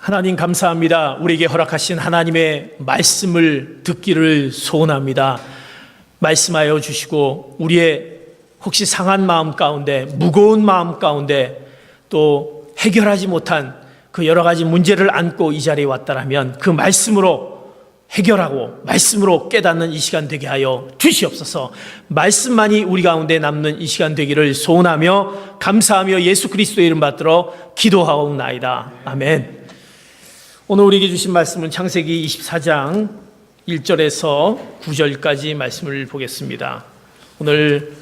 하나님 감사합니다. 우리에게 허락하신 하나님의 말씀을 듣기를 소원합니다. 말씀하여 주시고 우리의 혹시 상한 마음 가운데, 무거운 마음 가운데 또 해결하지 못한 그 여러 가지 문제를 안고 이 자리에 왔다라면 그 말씀으로 해결하고 말씀으로 깨닫는 이 시간 되게 하여 주시옵소서. 말씀만이 우리 가운데 남는 이 시간 되기를 소원하며 감사하며 예수 그리스도의 이름 받들어 기도하옵나이다. 아멘. 오늘 우리에게 주신 말씀은 창세기 24장 1절에서 9절까지 말씀을 보겠습니다. 오늘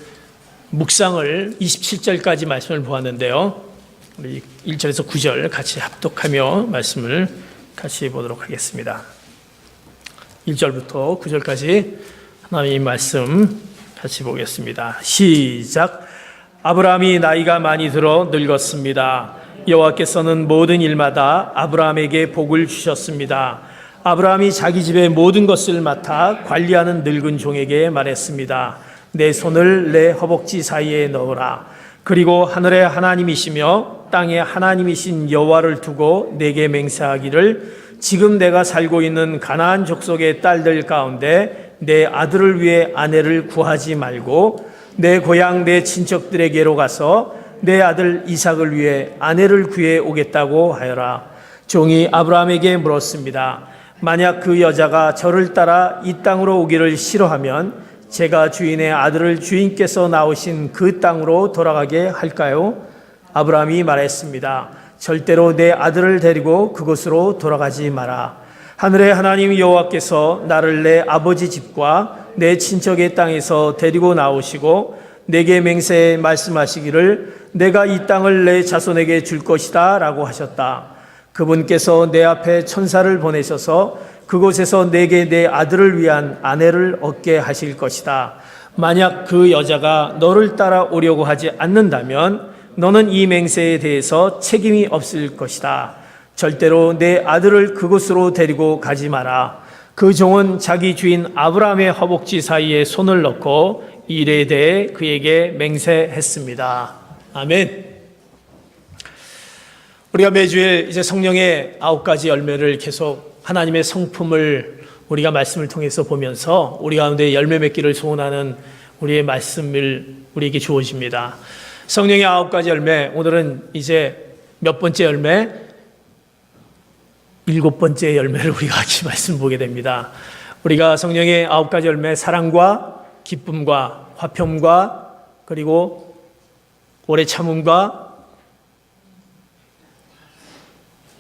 묵상을 27절까지 말씀을 보았는데요. 우리 1절에서 9절 같이 합독하며 말씀을 같이 보도록 하겠습니다. 1절부터 9절까지 하나님의 말씀 같이 보겠습니다. 시작. 아브라함이 나이가 많이 들어 늙었습니다. 여호와께서는 모든 일마다 아브라함에게 복을 주셨습니다. 아브라함이 자기 집의 모든 것을 맡아 관리하는 늙은 종에게 말했습니다. 내 손을 내 허벅지 사이에 넣으라. 그리고 하늘의 하나님이시며 땅의 하나님이신 여호와를 두고 내게 맹세하기를 지금 내가 살고 있는 가나안 족속의 딸들 가운데 내 아들을 위해 아내를 구하지 말고 내 고향 내 친척들에게로 가서 내 아들 이삭을 위해 아내를 구해 오겠다고 하여라. 종이 아브라함에게 물었습니다. 만약 그 여자가 저를 따라 이 땅으로 오기를 싫어하면 제가 주인의 아들을 주인께서 낳으신 그 땅으로 돌아가게 할까요? 아브라함이 말했습니다. 절대로 내 아들을 데리고 그곳으로 돌아가지 마라. 하늘의 하나님 여호와께서 나를 내 아버지 집과 내 친척의 땅에서 데리고 나오시고 내게 맹세해 말씀하시기를 내가 이 땅을 내 자손에게 줄 것이다 라고 하셨다. 그분께서 내 앞에 천사를 보내셔서 그곳에서 내게 내 아들을 위한 아내를 얻게 하실 것이다. 만약 그 여자가 너를 따라 오려고 하지 않는다면 너는 이 맹세에 대해서 책임이 없을 것이다. 절대로 내 아들을 그곳으로 데리고 가지 마라. 그 종은 자기 주인 아브라함의 허벅지 사이에 손을 넣고 이 일에 대해 그에게 맹세했습니다. 아멘. 우리가 매주일 이제 성령의 9가지 열매를 계속 하나님의 성품을 우리가 말씀을 통해서 보면서 우리 가운데 열매 맺기를 소원하는 우리의 말씀을 우리에게 주어집니다. 성령의 9가지 열매, 오늘은 이제 몇 번째 열매? 7번째 열매를 우리가 같이 말씀 보게 됩니다. 우리가 성령의 9가지 열매, 사랑과 기쁨과 화평과 그리고 오래 참음과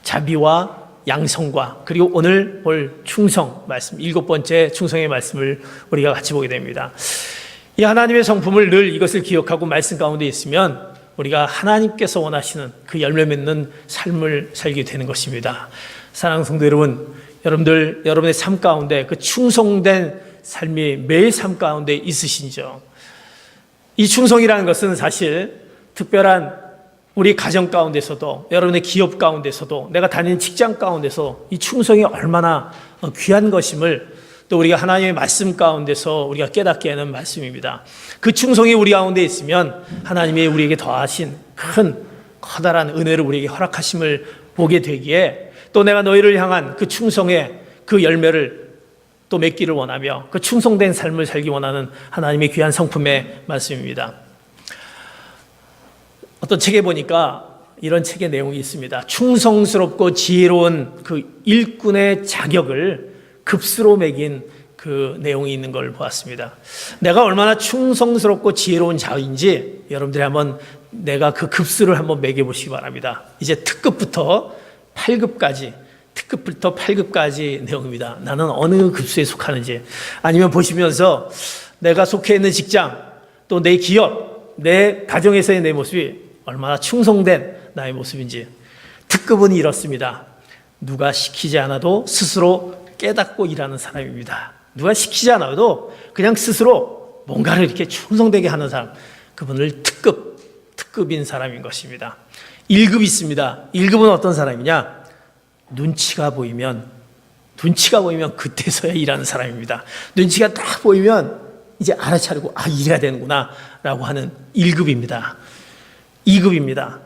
자비와 양성과 그리고 오늘 볼 충성 말씀, 7번째 충성의 말씀을 우리가 같이 보게 됩니다. 이 하나님의 성품을 늘 이것을 기억하고 말씀 가운데 있으면 우리가 하나님께서 원하시는 그 열매 맺는 삶을 살게 되는 것입니다. 사랑하는 성도 여러분, 여러분의 삶 가운데 그 충성된 삶이 매일 삶 가운데 있으신지요? 이 충성이라는 것은 사실 특별한 우리 가정 가운데서도 여러분의 기업 가운데서도 내가 다니는 직장 가운데서 이 충성이 얼마나 귀한 것임을 또 우리가 하나님의 말씀 가운데서 우리가 깨닫게 하는 말씀입니다. 그 충성이 우리 가운데 있으면 하나님이 우리에게 더하신 큰 커다란 은혜를 우리에게 허락하심을 보게 되기에 또 내가 너희를 향한 그 충성의 그 열매를 또 맺기를 원하며 그 충성된 삶을 살기 원하는 하나님의 귀한 성품의 말씀입니다. 어떤 책에 보니까 이런 책의 내용이 있습니다. 충성스럽고 지혜로운 그 일꾼의 자격을 급수로 매긴 그 내용이 있는 걸 보았습니다. 내가 얼마나 충성스럽고 지혜로운 자인지 여러분들이 한번 내가 그 급수를 한번 매겨보시기 바랍니다. 이제 특급부터 8급까지 내용입니다. 나는 어느 급수에 속하는지 아니면 보시면서 내가 속해 있는 직장 또 내 기업, 내 가정에서의 내 모습이 얼마나 충성된 나의 모습인지. 특급은 이렇습니다. 누가 시키지 않아도 스스로 깨닫고 일하는 사람입니다. 누가 시키지 않아도 그냥 스스로 뭔가를 이렇게 충성되게 하는 사람, 그분을 특급인 사람인 것입니다. 1급이 있습니다. 1급은 어떤 사람이냐? 눈치가 보이면 그때서야 일하는 사람입니다. 눈치가 딱 보이면 이제 알아차리고 이래야 되는구나 라고 하는 1급입니다. 2급입니다.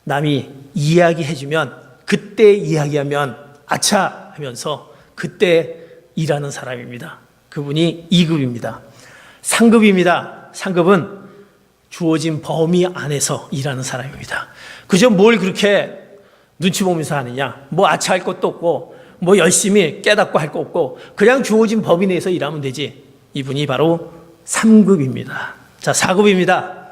남이 이야기해주면 그때 이야기하면 아차 하면서 그때 일하는 사람입니다. 그분이 2급입니다. 상급입니다. 상급은 주어진 범위 안에서 일하는 사람입니다. 그저 뭘 그렇게 눈치 보면서 하느냐, 뭐 아차 할 것도 없고 뭐 열심히 깨닫고 할 거 없고 그냥 주어진 범위 내에서 일하면 되지. 이분이 바로 3급입니다. 자, 4급입니다.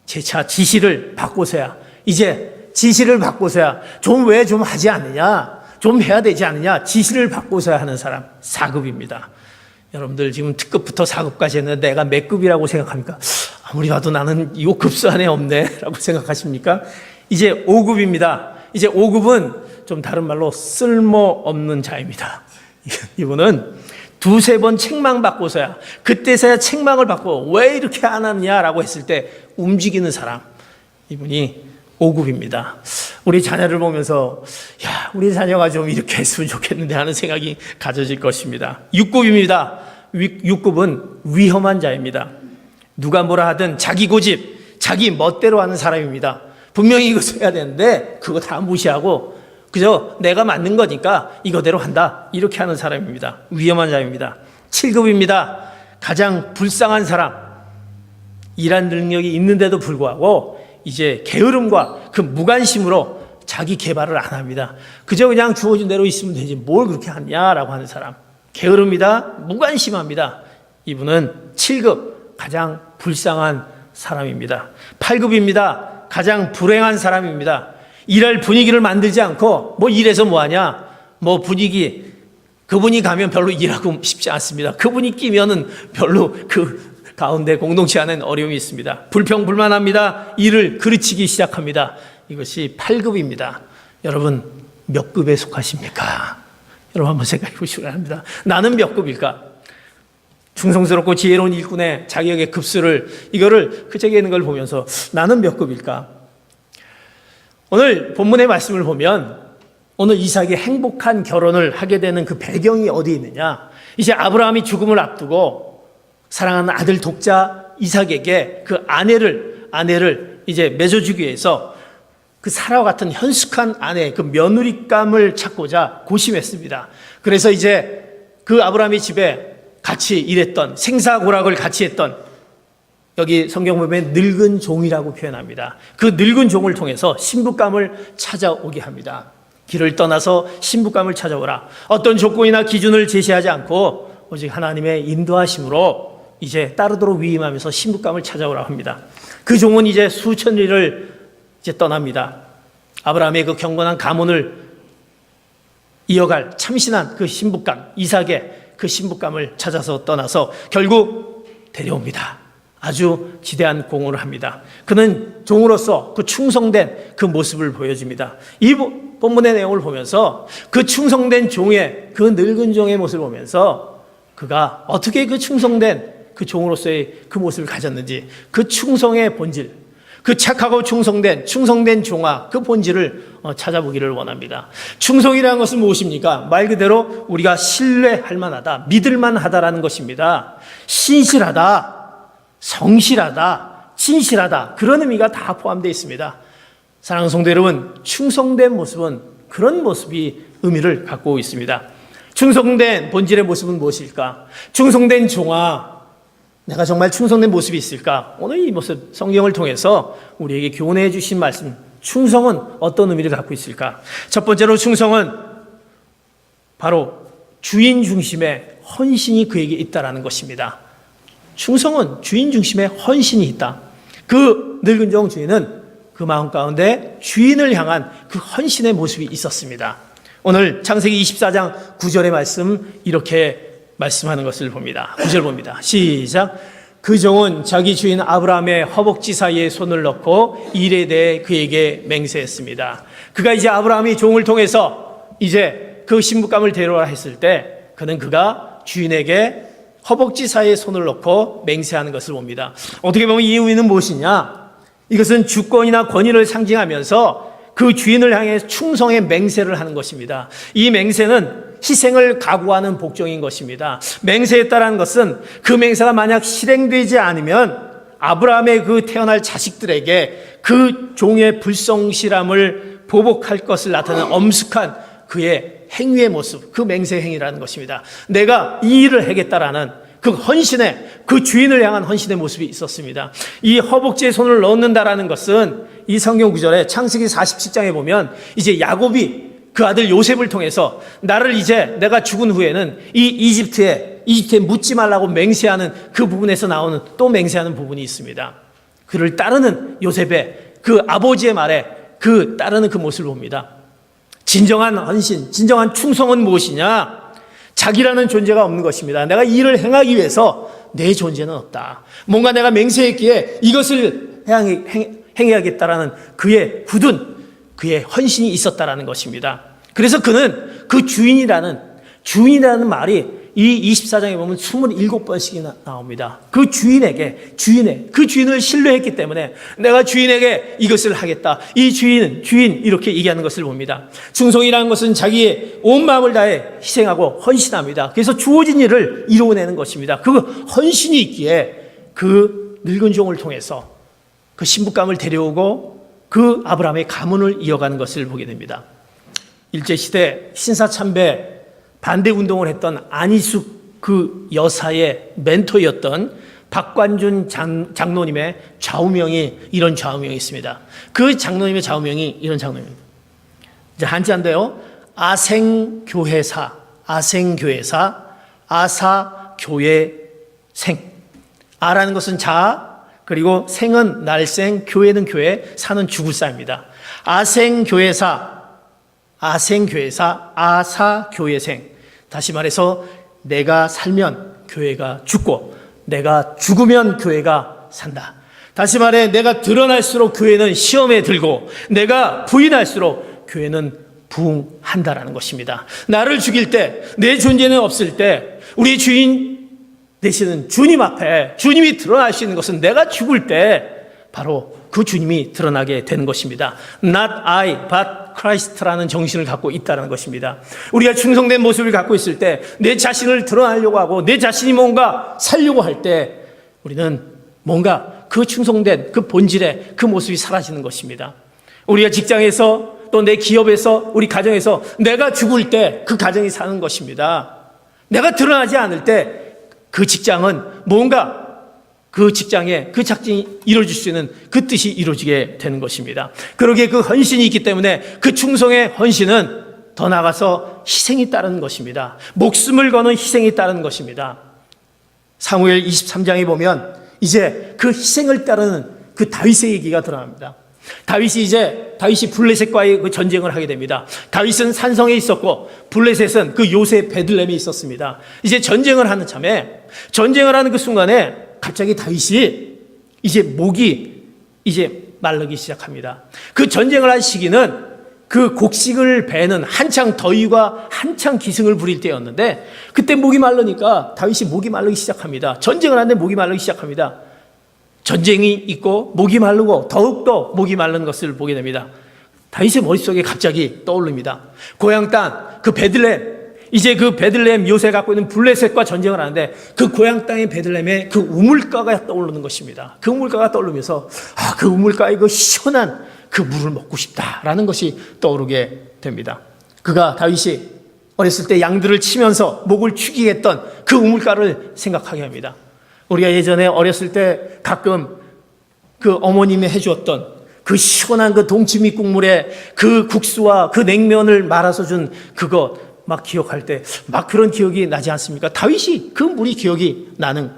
재차 지시를 받고서야, 이제 지시를 받고서야 왜 좀 하지 않느냐, 좀 해야 되지 않느냐, 지시를 받고서야 하는 사람 4급입니다. 여러분들 지금 특급부터 4급까지 했는데 내가 몇 급이라고 생각합니까? 아무리 봐도 나는 이 급수 안에 없네 라고 생각하십니까? 이제 5급입니다. 이제 5급은 좀 다른 말로 쓸모없는 자입니다. 이분은 두세 번 책망받고서야, 그때서야 책망을 받고 왜 이렇게 안 하느냐라고 했을 때 움직이는 사람, 이분이 5급입니다. 우리 자녀를 보면서 야, 우리 자녀가 좀 이렇게 했으면 좋겠는데 하는 생각이 가져질 것입니다. 6급입니다. 6급은 위험한 자입니다. 누가 뭐라 하든 자기 고집, 자기 멋대로 하는 사람입니다. 분명히 이것을 해야 되는데 그거 다 무시하고 그저 내가 맞는 거니까 이거대로 한다, 이렇게 하는 사람입니다. 위험한 자입니다. 7급입니다. 가장 불쌍한 사람, 일한 능력이 있는데도 불구하고 이제 게으름과 그 무관심으로 자기 개발을 안 합니다. 그저 그냥 주어진 대로 있으면 되지 뭘 그렇게 하냐라고 하는 사람, 게으릅니다. 무관심합니다. 이분은 7급, 가장 불쌍한 사람입니다. 8급입니다. 가장 불행한 사람입니다. 일할 분위기를 만들지 않고 뭐 일해서 뭐하냐, 뭐 분위기, 그분이 가면 별로 일하고 싶지 않습니다. 그분이 끼면은 별로 그 가운데 공동체 안에는 어려움이 있습니다. 불평불만합니다. 일을 그르치기 시작합니다. 이것이 8급입니다. 여러분 몇 급에 속하십니까? 여러분 한번 생각해 보시기 바랍니다. 나는 몇 급일까? 충성스럽고 지혜로운 일꾼의 자격의 급수를, 이거를 그 책에 있는 걸 보면서 나는 몇 급일까? 오늘 본문의 말씀을 보면 오늘 이삭이 행복한 결혼을 하게 되는 그 배경이 어디 있느냐? 이제 아브라함이 죽음을 앞두고 사랑하는 아들 독자 이삭에게 그 아내를 이제 맺어주기 위해서 그 사라와 같은 현숙한 아내, 그 며느리감을 찾고자 고심했습니다. 그래서 이제 그 아브라함의 집에 같이 일했던, 생사고락을 같이 했던, 여기 성경 보면 늙은 종이라고 표현합니다. 그 늙은 종을 통해서 신부감을 찾아오게 합니다. 길을 떠나서 신부감을 찾아오라. 어떤 조건이나 기준을 제시하지 않고 오직 하나님의 인도하심으로 이제 따르도록 위임하면서 신부감을 찾아오라 합니다. 그 종은 이제 수천 리를 이제 떠납니다. 아브라함의 그 경건한 가문을 이어갈 참신한 그 신부감, 이삭의 그 신부감을 찾아서 떠나서 결국 데려옵니다. 아주 지대한 공헌을 합니다. 그는 종으로서 그 충성된 그 모습을 보여줍니다. 이 본문의 내용을 보면서 그 충성된 종의, 그 늙은 종의 모습을 보면서 그가 어떻게 그 충성된 그 종으로서의 그 모습을 가졌는지, 그 충성의 본질, 그 착하고 충성된 종아, 그 본질을 찾아보기를 원합니다. 충성이라는 것은 무엇입니까? 말 그대로 우리가 신뢰할 만하다, 믿을 만하다라는 것입니다. 신실하다, 성실하다, 진실하다, 그런 의미가 다 포함되어 있습니다. 사랑하는 성도 여러분, 충성된 모습은 그런 모습이 의미를 갖고 있습니다. 충성된 본질의 모습은 무엇일까? 충성된 종아, 내가 정말 충성된 모습이 있을까? 오늘 이 모습 성경을 통해서 우리에게 교훈해 주신 말씀, 충성은 어떤 의미를 갖고 있을까? 첫 번째로 충성은 바로 주인 중심의 헌신이 그에게 있다라는 것입니다. 충성은 주인 중심의 헌신이 있다. 그 늙은 종 주인은 그 마음 가운데 주인을 향한 그 헌신의 모습이 있었습니다. 오늘 창세기 24장 9절의 말씀, 이렇게 말씀하는 것을 봅니다. 9절 봅니다. 시작. 그 종은 자기 주인 아브라함의 허벅지 사이에 손을 넣고 일에 대해 그에게 맹세했습니다. 그가 이제 아브라함이 종을 통해서 이제 그 신부감을 데려오라 했을 때 그가 주인에게 허벅지 사이에 손을 넣고 맹세하는 것을 봅니다. 어떻게 보면 이 의미는 무엇이냐? 이것은 주권이나 권위를 상징하면서 그 주인을 향해 충성의 맹세를 하는 것입니다. 이 맹세는 희생을 각오하는 복종인 것입니다. 맹세했다라는 것은 그 맹세가 만약 실행되지 않으면 아브라함의 그 태어날 자식들에게 그 종의 불성실함을 보복할 것을 나타내는 엄숙한 그의 행위의 모습, 그 맹세 행위라는 것입니다. 내가 이 일을 하겠다라는 그 헌신의, 그 주인을 향한 헌신의 모습이 있었습니다. 이 허벅지에 손을 넣는다라는 것은 이 성경 구절에 창세기 47장에 보면 이제 야곱이 그 아들 요셉을 통해서 나를 이제 내가 죽은 후에는 이 이집트에 묻지 말라고 맹세하는 그 부분에서 나오는 또 맹세하는 부분이 있습니다. 그를 따르는 요셉의 그 아버지의 말에 그 따르는 그 모습을 봅니다. 진정한 헌신, 진정한 충성은 무엇이냐? 자기라는 존재가 없는 것입니다. 내가 이 일을 행하기 위해서 내 존재는 없다. 뭔가 내가 맹세했기에 이것을 행해야겠다라는 그의 굳은 그의 헌신이 있었다라는 것입니다. 그래서 그는 그 주인이라는 말이 이 24장에 보면 27번씩이나 나옵니다. 그 주인을 신뢰했기 때문에 내가 주인에게 이것을 하겠다. 이 주인 이렇게 얘기하는 것을 봅니다. 충성이라는 것은 자기의 온 마음을 다해 희생하고 헌신합니다. 그래서 주어진 일을 이루어내는 것입니다. 그 헌신이 있기에 그 늙은 종을 통해서 그 신부감을 데려오고 그 아브라함의 가문을 이어가는 것을 보게 됩니다. 일제시대 신사참배 반대 운동을 했던 안희숙 그 여사의 멘토였던 박관준 장로님의 좌우명이 이런 좌우명이 있습니다. 그 장로님의 좌우명이 이런 장로님입니다. 이제 한자인데요. 아생교회사, 아사교회생. 아라는 것은 자, 그리고 생은 날생, 교회는 교회, 사는 죽을 사입니다. 아생교회사, 아사교회생. 다시 말해서 내가 살면 교회가 죽고 내가 죽으면 교회가 산다. 다시 말해 내가 드러날수록 교회는 시험에 들고 내가 부인할수록 교회는 부흥한다라는 것입니다. 나를 죽일 때, 내 존재는 없을 때 우리 주인 되시는 주님 앞에 주님이 드러날 수 있는 것은 내가 죽을 때 바로 그 주님이 드러나게 되는 것입니다. Not I, but Christ라는 정신을 갖고 있다는 것입니다. 우리가 충성된 모습을 갖고 있을 때 내 자신을 드러나려고 하고 내 자신이 뭔가 살려고 할 때 우리는 뭔가 그 충성된 그 본질의 그 모습이 사라지는 것입니다. 우리가 직장에서 또 내 기업에서 우리 가정에서 내가 죽을 때 그 가정이 사는 것입니다. 내가 드러나지 않을 때 그 직장은 뭔가 그 직장에 그 작정이 이루어질 수 있는 그 뜻이 이루어지게 되는 것입니다. 그러기에 그 헌신이 있기 때문에 그 충성의 헌신은 더 나아가서 희생이 따르는 것입니다. 목숨을 거는 희생이 따르는 것입니다. 사무엘 23장에 보면 이제 그 희생을 따르는 그 다윗의 얘기가 드러납니다. 다윗이 블레셋과의 그 전쟁을 하게 됩니다. 다윗은 산성에 있었고 블레셋은 그 요새 베들레헴에 있었습니다. 이제 전쟁을 하는 참에 전쟁을 하는 그 순간에 갑자기 다윗이 이제 목이 이제 마르기 시작합니다. 그 전쟁을 한 시기는 그 곡식을 베는 한창 더위가 한창 기승을 부릴 때였는데 그때 목이 마르니까 다윗이 목이 마르기 시작합니다. 전쟁을 하는데 목이 마르기 시작합니다. 전쟁이 있고 목이 마르고 더욱더 목이 마르는 것을 보게 됩니다. 다윗의 머릿속에 갑자기 떠오릅니다. 고향 땅 그 베들레헴, 이제 그 베들레헴 요새 갖고 있는 블레셋과 전쟁을 하는데 그 고향 땅의 베들레헴의 그 우물가가 떠오르는 것입니다. 그 우물가가 떠오르면서 그 우물가의 그 시원한 그 물을 먹고 싶다라는 것이 떠오르게 됩니다. 다윗이 어렸을 때 양들을 치면서 목을 축이게 했던 그 우물가를 생각하게 합니다. 우리가 예전에 어렸을 때 가끔 그 어머님이 해주었던 그 시원한 그 동치미 국물에 그 국수와 그 냉면을 말아서 준 그것 막 기억할 때 막 그런 기억이 나지 않습니까? 다윗이 그 물이 기억이 나는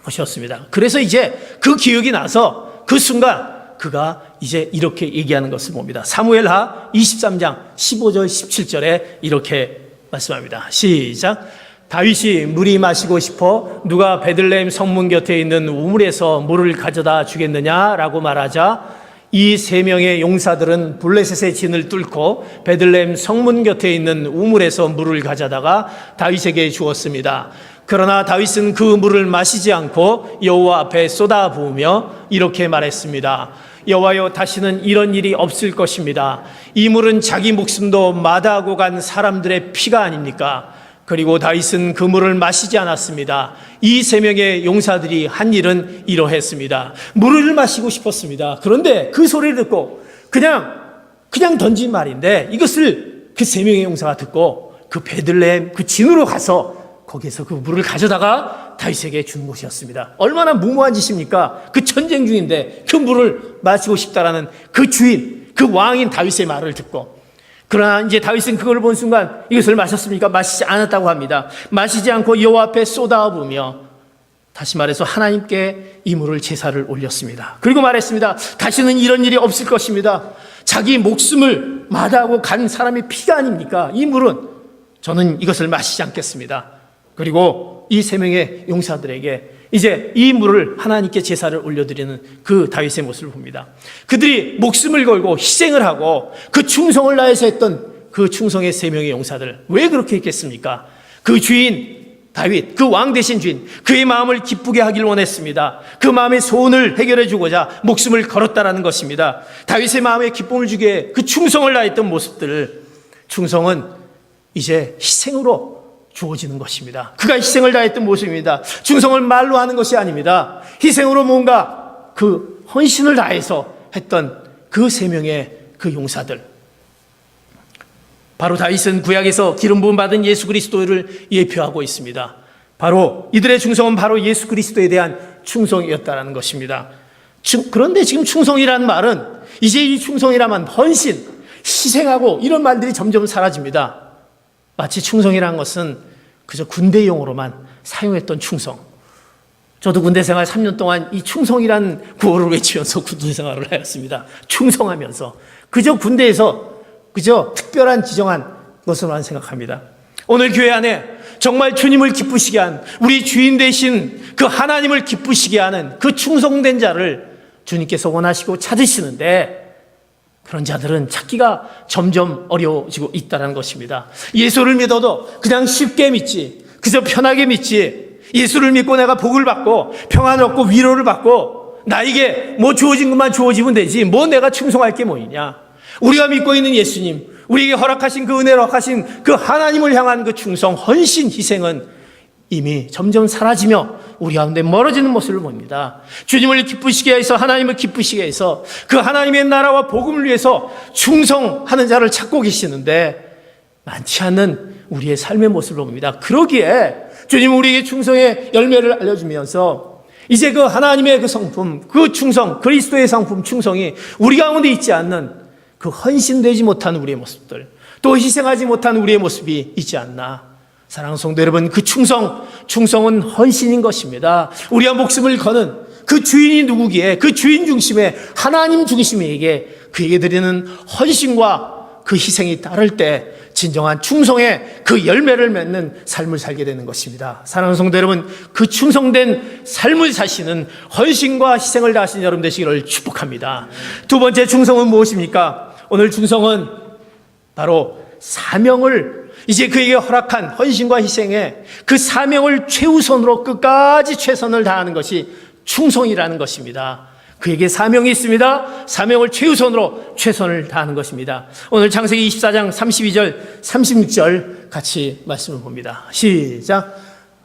것이었습니다. 그래서 이제 그 기억이 나서 그 순간 그가 이제 이렇게 얘기하는 것을 봅니다. 사무엘하 23장 15절 17절에 이렇게 말씀합니다. 시작. 다윗이 물이 마시고 싶어 누가 베들레헴 성문 곁에 있는 우물에서 물을 가져다 주겠느냐라고 말하자 이 세 명의 용사들은 블레셋의 진을 뚫고 베들레헴 성문 곁에 있는 우물에서 물을 가져다가 다윗에게 주었습니다. 그러나 다윗은 그 물을 마시지 않고 여호와 앞에 쏟아 부으며 이렇게 말했습니다. 여호와여, 다시는 이런 일이 없을 것입니다. 이 물은 자기 목숨도 마다하고 간 사람들의 피가 아닙니까? 그리고 다윗은 그 물을 마시지 않았습니다. 이 세 명의 용사들이 한 일은 이러했습니다. 물을 마시고 싶었습니다. 그런데 그 소리를 듣고 그냥 그냥 던진 말인데 이것을 그 세 명의 용사가 듣고 그 베들레헴 그 진으로 가서 거기에서 그 물을 가져다가 다윗에게 준 것이었습니다. 얼마나 무모한 짓입니까? 그 전쟁 중인데 그 물을 마시고 싶다라는 그 주인, 그 왕인 다윗의 말을 듣고, 그러나 이제 다윗은 그걸 본 순간 이것을 마셨습니까? 마시지 않았다고 합니다. 마시지 않고 여호와 앞에 쏟아부으며, 다시 말해서 하나님께 이 물을 제사를 올렸습니다. 그리고 말했습니다. 다시는 이런 일이 없을 것입니다. 자기 목숨을 마다하고 간 사람의 피가 아닙니까? 이 물은 저는 이것을 마시지 않겠습니다. 그리고 이 세 명의 용사들에게 이제 이 물을 하나님께 제사를 올려드리는 그 다윗의 모습을 봅니다. 그들이 목숨을 걸고 희생을 하고 그 충성을 다해서 했던 그 충성의 세 명의 용사들, 왜 그렇게 했겠습니까? 그 주인 다윗, 그 왕 대신 주인, 그의 마음을 기쁘게 하길 원했습니다. 그 마음의 소원을 해결해 주고자 목숨을 걸었다라는 것입니다. 다윗의 마음에 기쁨을 주기에 그 충성을 다했던 모습들, 충성은 이제 희생으로 주어지는 것입니다. 그가 희생을 다했던 모습입니다. 충성을 말로 하는 것이 아닙니다. 희생으로 뭔가 그 헌신을 다해서 했던 그 세 명의 그 용사들, 바로 다윗은 구약에서 기름 부음 받은 예수 그리스도를 예표하고 있습니다. 바로 이들의 충성은 바로 예수 그리스도에 대한 충성이었다는 것입니다. 그런데 지금 충성이라는 말은 이제 이 충성이라면 헌신, 희생하고 이런 말들이 점점 사라집니다. 마치 충성이라는 것은 그저 군대용으로만 사용했던 충성. 저도 군대 생활 3년 동안 이 충성이라는 구호를 외치면서 군대 생활을 하였습니다. 충성하면서 그저 군대에서 그저 특별한 지정한 것으로만 생각합니다. 오늘 교회 안에 정말 주님을 기쁘시게 한, 우리 주인 되신 그 하나님을 기쁘시게 하는 그 충성된 자를 주님께서 원하시고 찾으시는데, 그런 자들은 찾기가 점점 어려워지고 있다는 것입니다. 예수를 믿어도 그냥 쉽게 믿지, 그저 편하게 믿지, 예수를 믿고 내가 복을 받고 평안을 얻고 위로를 받고 나에게 뭐 주어진 것만 주어지면 되지, 뭐 내가 충성할 게 뭐이냐. 우리가 믿고 있는 예수님, 우리에게 허락하신 그 은혜로 허락하신 그 하나님을 향한 그 충성, 헌신, 희생은 이미 점점 사라지며 우리 가운데 멀어지는 모습을 봅니다. 주님을 기쁘시게 해서, 하나님을 기쁘시게 해서 그 하나님의 나라와 복음을 위해서 충성하는 자를 찾고 계시는데 많지 않는 우리의 삶의 모습을 봅니다. 그러기에 주님은 우리에게 충성의 열매를 알려주면서 이제 그 하나님의 그 성품, 그 충성, 그리스도의 성품 충성이 우리 가운데 있지 않는 그 헌신되지 못한 우리의 모습들, 또 희생하지 못한 우리의 모습이 있지 않나. 사랑하는 성도 여러분, 그 충성은 헌신인 것입니다. 우리가 목숨을 거는 그 주인이 누구기에, 그 주인 중심의 하나님 중심에게 그에게 드리는 헌신과 그 희생이 따를 때 진정한 충성의 그 열매를 맺는 삶을 살게 되는 것입니다. 사랑하는 성도 여러분, 그 충성된 삶을 사시는 헌신과 희생을 다하신 여러분 되시기를 축복합니다. 두 번째 충성은 무엇입니까? 오늘 충성은 바로 사명을, 이제 그에게 허락한 헌신과 희생에 그 사명을 최우선으로 끝까지 최선을 다하는 것이 충성이라는 것입니다. 그에게 사명이 있습니다. 사명을 최우선으로 최선을 다하는 것입니다. 오늘 창세기 24장 32절 36절 같이 말씀을 봅니다. 시작.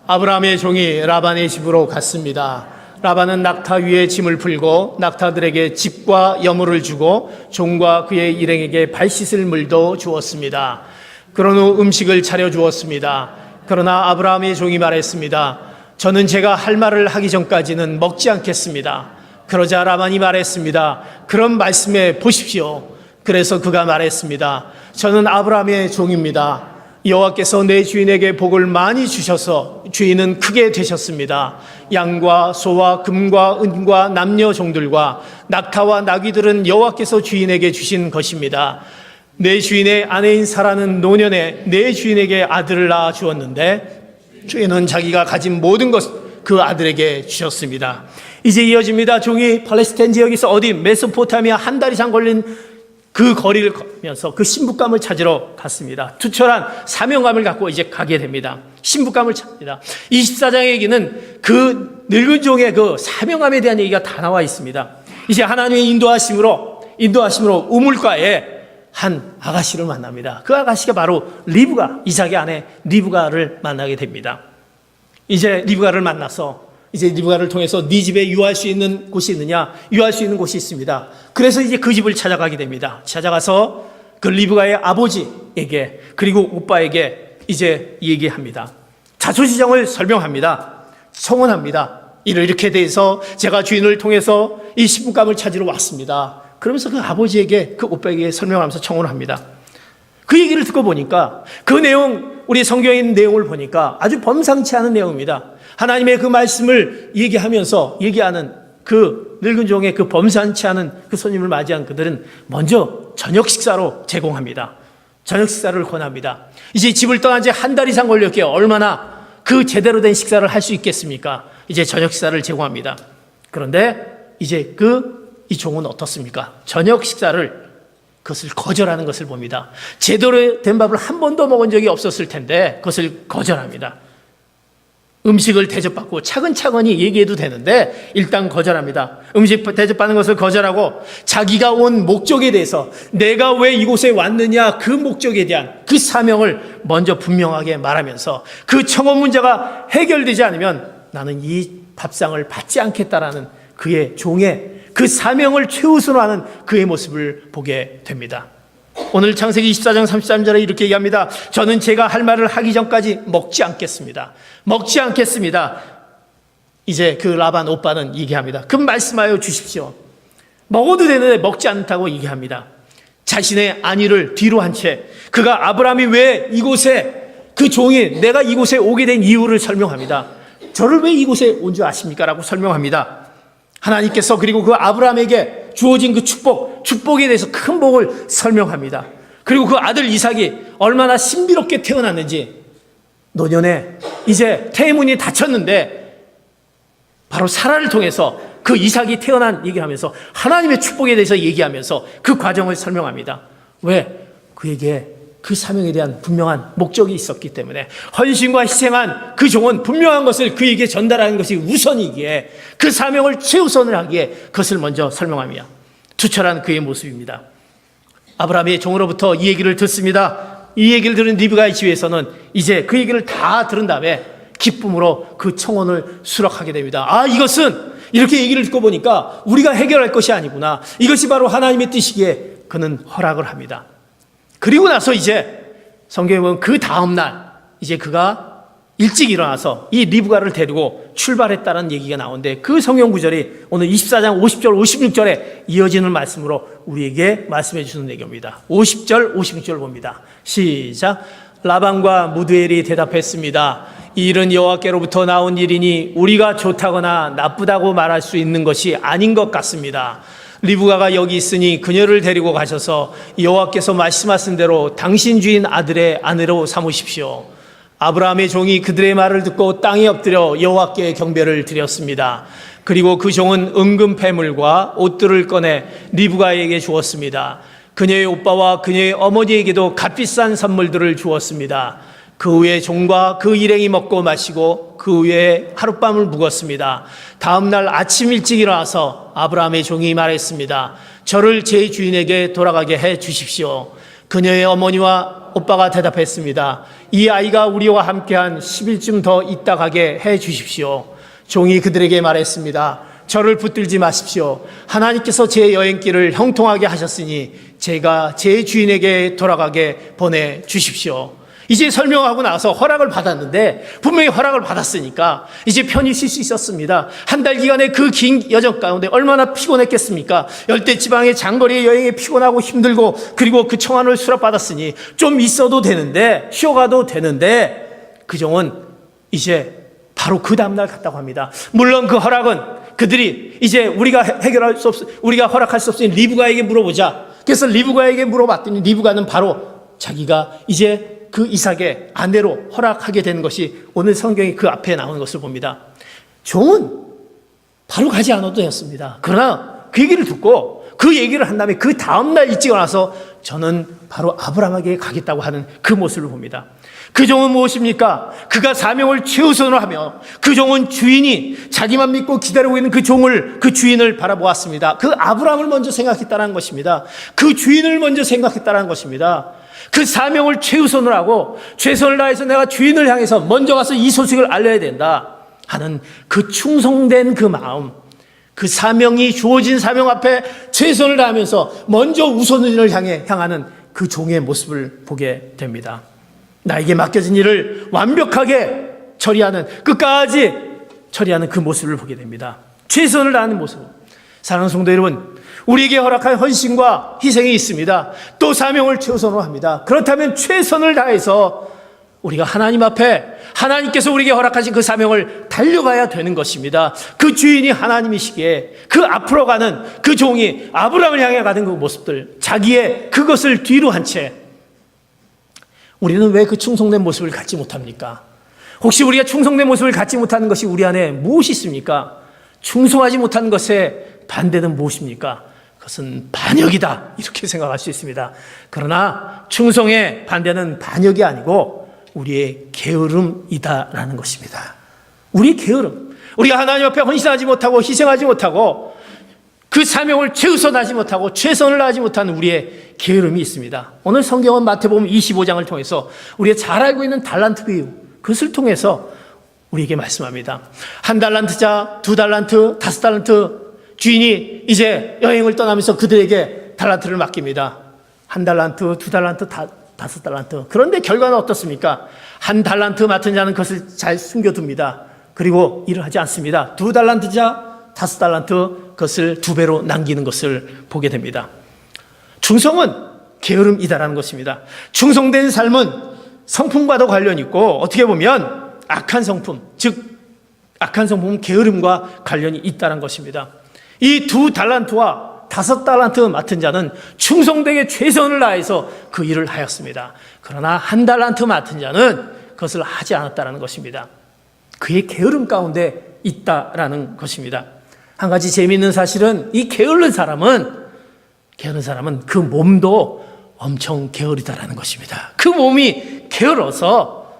아브라함의 종이 라반의 집으로 갔습니다. 라반은 낙타 위에 짐을 풀고 낙타들에게 집과 여물을 주고 종과 그의 일행에게 발 씻을 물도 주었습니다. 그런 후 음식을 차려 주었습니다. 그러나 아브라함의 종이 말했습니다. 저는 제가 할 말을 하기 전까지는 먹지 않겠습니다. 그러자 라반이 말했습니다. 그런 말씀해 보십시오. 그래서 그가 말했습니다. 저는 아브라함의 종입니다. 여호와께서 내 주인에게 복을 많이 주셔서 주인은 크게 되셨습니다. 양과 소와 금과 은과 남녀 종들과 낙타와 나귀들은 여호와께서 주인에게 주신 것입니다. 내 주인의 아내인 사라는 노년에 내 주인에게 아들을 낳아 주었는데 주인은 자기가 가진 모든 것 그 아들에게 주셨습니다. 이제 이어집니다. 종이 팔레스타인 지역에서 어디 메소포타미아 한 달 이상 걸린 그 거리를 걸으면서 그 신부감을 찾으러 갔습니다. 투철한 사명감을 갖고 이제 가게 됩니다. 신부감을 찾습니다. 24장의 얘기는 그 늙은 종의 그 사명감에 대한 얘기가 다 나와 있습니다. 이제 하나님의 인도하심으로 우물가에 한 아가씨를 만납니다. 그 아가씨가 바로 리브가, 이삭의 아내 리브가를 만나게 됩니다. 이제 리브가를 만나서 이제 리브가를 통해서 네 집에 유할 수 있는 곳이 있느냐? 유할 수 있는 곳이 있습니다. 그래서 이제 그 집을 찾아가게 됩니다. 찾아가서 그 리브가의 아버지에게 그리고 오빠에게 이제 얘기합니다. 자초지종을 설명합니다. 청혼합니다. 이렇게 돼서 제가 주인을 통해서 이 신부감을 찾으러 왔습니다. 그러면서 그 아버지에게 그 오빠에게 설명하면서 청혼을 합니다. 그 얘기를 듣고 보니까 그 내용, 우리 성경에 있는 내용을 보니까 아주 범상치 않은 내용입니다. 하나님의 그 말씀을 얘기하는 그 늙은 종의 그 범상치 않은 그 손님을 맞이한 그들은 먼저 저녁 식사로 제공합니다. 저녁 식사를 권합니다. 이제 집을 떠난 지 한 달 이상 걸렸기에 얼마나 그 제대로 된 식사를 할 수 있겠습니까? 이제 저녁 식사를 제공합니다. 그런데 이제 이 종은 어떻습니까? 저녁 식사를 그것을 거절하는 것을 봅니다. 제대로 된 밥을 한 번도 먹은 적이 없었을 텐데 그것을 거절합니다. 음식을 대접받고 차근차근히 얘기해도 되는데 일단 거절합니다. 음식 대접받는 것을 거절하고 자기가 온 목적에 대해서 내가 왜 이곳에 왔느냐 그 목적에 대한 그 사명을 먼저 분명하게 말하면서 그 청혼 문제가 해결되지 않으면 나는 이 밥상을 받지 않겠다라는 그의 종의 그 사명을 최우선으로 하는 그의 모습을 보게 됩니다. 오늘 창세기 24장 33절에 이렇게 얘기합니다. 저는 제가 할 말을 하기 전까지 먹지 않겠습니다. 먹지 않겠습니다. 이제 그 라반 오빠는 얘기합니다. 그럼 말씀하여 주십시오. 먹어도 되는데 먹지 않다고 얘기합니다. 자신의 안위를 뒤로 한 채 그가 아브라함이 왜 이곳에 그 종이 내가 이곳에 오게 된 이유를 설명합니다. 저를 왜 이곳에 온 줄 아십니까? 라고 설명합니다. 하나님께서 그리고 그 아브라함에게 주어진 그 축복에 대해서 큰 복을 설명합니다. 그리고 그 아들 이삭이 얼마나 신비롭게 태어났는지 노년에 이제 태문이 닫혔는데 바로 사라를 통해서 그 이삭이 태어난 얘기하면서 하나님의 축복에 대해서 얘기하면서 그 과정을 설명합니다. 왜? 그에게 그 사명에 대한 분명한 목적이 있었기 때문에 헌신과 희생한 그 종은 분명한 것을 그에게 전달하는 것이 우선이기에 그 사명을 최우선을 하기에 그것을 먼저 설명합니다. 투철한 그의 모습입니다. 아브라함의 종으로부터 이 얘기를 듣습니다. 이 얘기를 들은 리브가의 집에서는 이제 그 얘기를 다 들은 다음에 기쁨으로 그 청혼을 수락하게 됩니다. 이것은 이렇게 얘기를 듣고 보니까 우리가 해결할 것이 아니구나. 이것이 바로 하나님의 뜻이기에 그는 허락을 합니다. 그리고 나서 이제 성경에 보면 그 다음날 이제 그가 일찍 일어나서 이 리브가를 데리고 출발했다는 얘기가 나오는데 그 성경 구절이 오늘 24장 50절 56절에 이어지는 말씀으로 우리에게 말씀해 주시는 내용입니다. 50절 56절 봅니다. 시작. 라반과 무드엘이 대답했습니다. 이 일은 여호와께로부터 나온 일이니 우리가 좋다거나 나쁘다고 말할 수 있는 것이 아닌 것 같습니다. 리브가가 여기 있으니 그녀를 데리고 가셔서 여호와께서 말씀하신 대로 당신 주인 아들의 아내로 삼으십시오. 아브라함의 종이 그들의 말을 듣고 땅에 엎드려 여호와께 경배를 드렸습니다. 그리고 그 종은 은금 패물과 옷들을 꺼내 리브가에게 주었습니다. 그녀의 오빠와 그녀의 어머니에게도 값비싼 선물들을 주었습니다. 그 후에 종과 그 일행이 먹고 마시고 그 후에 하룻밤을 묵었습니다. 다음 날 아침 일찍 일어나서 아브라함의 종이 말했습니다. 저를 제 주인에게 돌아가게 해 주십시오. 그녀의 어머니와 오빠가 대답했습니다. 이 아이가 우리와 함께한 10일쯤 더 있다 가게 해 주십시오. 종이 그들에게 말했습니다. 저를 붙들지 마십시오. 하나님께서 제 여행길을 형통하게 하셨으니 제가 제 주인에게 돌아가게 보내주십시오. 이제 설명하고 나서 허락을 받았는데 분명히 허락을 받았으니까 이제 편히 쉴 수 있었습니다. 한 달 기간의 그 긴 여정 가운데 얼마나 피곤했겠습니까? 열대지방의 장거리 여행에 피곤하고 힘들고 그리고 그 청혼을 수락받았으니 좀 있어도 되는데 쉬어가도 되는데 그 종은 이제 바로 그 다음날 갔다고 합니다. 물론 그 허락은 그들이 이제 우리가 허락할 수 없으니 리브가에게 물어보자. 그래서 리브가에게 물어봤더니 리브가는 바로 자기가 이제 그 이삭의 아내로 허락하게 된 것이 오늘 성경이 그 앞에 나오는 것을 봅니다. 종은 바로 가지 않아도 되었습니다. 그러나 그 얘기를 듣고 그 얘기를 한 다음에 그 다음날 일찍 일어나서 저는 바로 아브라함에게 가겠다고 하는 그 모습을 봅니다. 그 종은 무엇입니까? 그가 사명을 최우선으로 하며 그 종은 주인이 자기만 믿고 기다리고 있는 그 주인을 바라보았습니다. 그 아브라함을 먼저 생각했다는 것입니다. 그 주인을 먼저 생각했다는 것입니다. 그 사명을 최우선으로 하고 최선을 다해서 내가 주인을 향해서 먼저 가서 이 소식을 알려야 된다. 하는 그 충성된 그 마음, 그 사명이 주어진 사명 앞에 최선을 다하면서 먼저 우선을 향하는 그 종의 모습을 보게 됩니다. 나에게 맡겨진 일을 완벽하게 처리하는, 끝까지 처리하는 그 모습을 보게 됩니다. 최선을 다하는 모습. 사랑하는 성도 여러분, 우리에게 허락한 헌신과 희생이 있습니다. 또 사명을 최우선으로 합니다. 그렇다면 최선을 다해서 우리가 하나님 앞에, 하나님께서 우리에게 허락하신 그 사명을 달려가야 되는 것입니다. 그 주인이 하나님이시기에 그 앞으로 가는 그 종이 아브라함을 향해 가는 그 모습들, 자기의 그것을 뒤로 한 채 우리는 왜 그 충성된 모습을 갖지 못합니까? 혹시 우리가 충성된 모습을 갖지 못하는 것이 우리 안에 무엇이 있습니까? 충성하지 못하는 것의 반대는 무엇입니까? 그것은 반역이다, 이렇게 생각할 수 있습니다. 그러나 충성의 반대는 반역이 아니고 우리의 게으름이다라는 것입니다. 우리의 게으름, 우리가 하나님 앞에 헌신하지 못하고 희생하지 못하고 그 사명을 최우선하지 못하고 최선을 다하지 못하는 우리의 게으름이 있습니다. 오늘 성경은 마태복음 25장을 통해서 우리가 잘 알고 있는 달란트 비유, 그것을 통해서 우리에게 말씀합니다. 1달란트자, 2달란트, 5달란트, 주인이 이제 여행을 떠나면서 그들에게 달란트를 맡깁니다. 1달란트, 2달란트, 5달란트. 그런데 결과는 어떻습니까? 1달란트 맡은 자는 그것을 잘 숨겨둡니다. 그리고 일을 하지 않습니다. 2달란트자, 5달란트, 그것을 2배로 남기는 것을 보게 됩니다. 충성은 게으름이다라는 것입니다. 충성된 삶은 성품과도 관련이 있고, 어떻게 보면 악한 성품, 즉 악한 성품은 게으름과 관련이 있다는 것입니다. 이 2달란트와 5달란트 맡은 자는 충성되게 최선을 다해서 그 일을 하였습니다. 그러나 1달란트 맡은 자는 그것을 하지 않았다는 것입니다. 그의 게으름 가운데 있다라는 것입니다. 한 가지 재미있는 사실은 이 게으른 사람은 그 몸도 엄청 게으르다라는 것입니다. 그 몸이 게을러서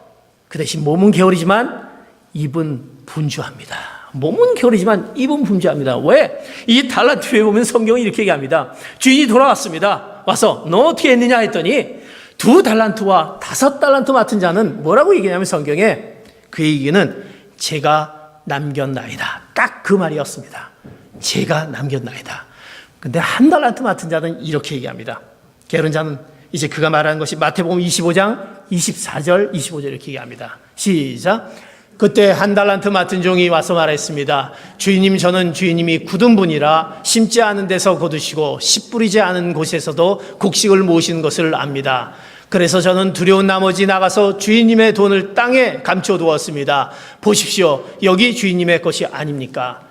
그 대신 몸은 게으르지만 입은 분주합니다. 몸은 게으르지만 입은 분주합니다. 왜? 이 달란트에 보면 성경이 이렇게 얘기합니다. 주인이 돌아왔습니다. 와서 너 어떻게 했느냐 했더니 2달란트와 5달란트 맡은 자는 뭐라고 얘기하냐면 성경에 그의 얘기는 제가 남겼나이다. 딱 그 말이었습니다. 제가 남겼나이다. 근데 1달란트 맡은 자는 이렇게 얘기합니다. 게으른 자는 이제 그가 말하는 것이 마태복음 25장 24절 25절 이렇게 얘기합니다. 시작. 그때 1달란트 맡은 종이 와서 말했습니다. 주인님, 저는 주인님이 굳은 분이라 심지 않은 데서 거두시고 씨 뿌리지 않은 곳에서도 곡식을 모으시는 것을 압니다. 그래서 저는 두려운 나머지 나가서 주인님의 돈을 땅에 감춰두었습니다. 보십시오, 여기 주인님의 것이 아닙니까?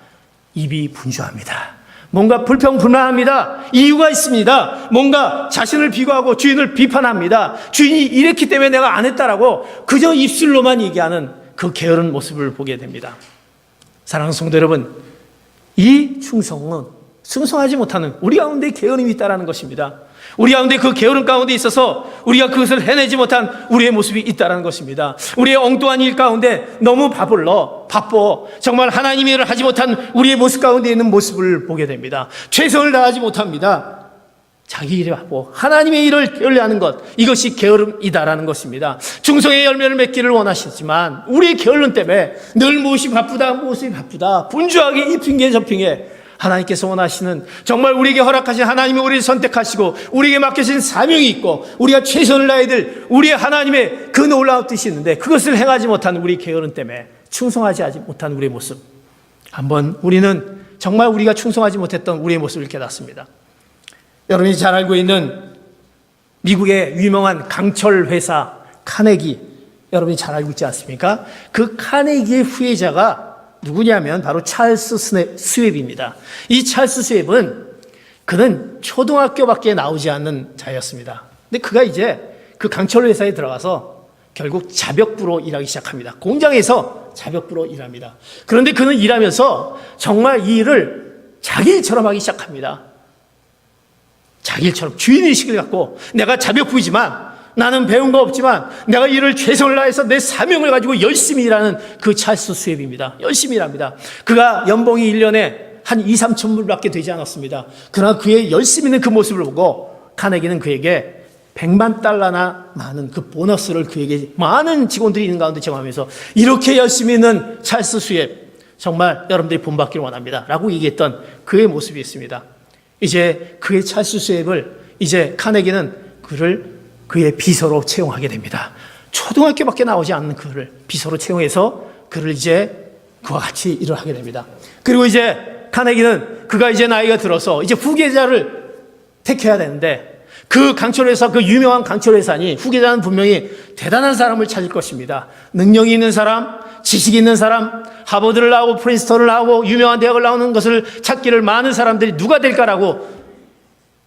입이 분주합니다. 뭔가 불평불만합니다. 이유가 있습니다. 뭔가 자신을 비교하고 주인을 비판합니다. 주인이 이랬기 때문에 내가 안 했다라고 그저 입술로만 얘기하는 그 게으른 모습을 보게 됩니다. 사랑하는 성도 여러분, 이 충성은 충성하지 못하는 우리 가운데 게으름이 있다는 것입니다. 우리 가운데 그 게으름 가운데 있어서 우리가 그것을 해내지 못한 우리의 모습이 있다는 것입니다. 우리의 엉뚱한 일 가운데 너무 바빠 정말 하나님의 일을 하지 못한 우리의 모습 가운데 있는 모습을 보게 됩니다. 최선을 다하지 못합니다. 자기 일에 바빠 하나님의 일을 게을리하는 것, 이것이 게으름이다라는 것입니다. 충성의 열매를 맺기를 원하시지만 우리의 게을름 때문에 늘 무엇이 바쁘다 분주하게 이 핑계 저 핑계, 하나님께서 원하시는 정말 우리에게 허락하신 하나님이 우리를 선택하시고 우리에게 맡겨진 사명이 있고 우리가 최선을 다해야 될 우리의 하나님의 그 놀라운 뜻이 있는데 그것을 행하지 못한 우리 게으름 때문에 충성하지 못한 우리의 모습, 한번 우리는 정말 우리가 충성하지 못했던 우리의 모습을 깨닫습니다. 여러분이 잘 알고 있는 미국의 유명한 강철 회사 카네기, 여러분이 잘 알고 있지 않습니까? 그 카네기의 후예자가 누구냐면 바로 찰스 스웩입니다. 이 찰스 스웩은 그는 초등학교밖에 나오지 않는 자였습니다. 근데 그가 이제 그 강철 회사에 들어가서 결국 자벽부로 일하기 시작합니다. 공장에서 자벽부로 일합니다. 그런데 그는 일하면서 정말 이 일을 자기 일처럼 하기 시작합니다. 자기 일처럼 주인의식을 갖고 내가 자벽부이지만 나는 배운 거 없지만 내가 일을 최선을 다해서 내 사명을 가지고 열심히 일하는 그 찰스 스웩입니다. 열심히 일합니다. 그가 연봉이 1년에 한 2, 3천 불밖에 되지 않았습니다. 그러나 그의 열심히 있는 그 모습을 보고 카네기는 그에게 100만 달러나 많은 그 보너스를 그에게 많은 직원들이 있는 가운데 제공하면서 이렇게 열심히 있는 찰스 스왑 정말 여러분들이 본받기를 원합니다 라고 얘기했던 그의 모습이 있습니다. 이제 그의 찰스 스왑을 이제 카네기는 그의 비서로 채용하게 됩니다. 초등학교밖에 나오지 않는 그를 비서로 채용해서 그를 이제 그와 같이 일을 하게 됩니다. 그리고 이제 카네기는 그가 이제 나이가 들어서 이제 후계자를 택해야 되는데 그 강철회사, 그 유명한 강철회사니 후계자는 분명히 대단한 사람을 찾을 것입니다. 능력이 있는 사람, 지식이 있는 사람, 하버드를 나오고 프린스턴을 나오고 유명한 대학을 나오는 것을 찾기를 많은 사람들이 누가 될까라고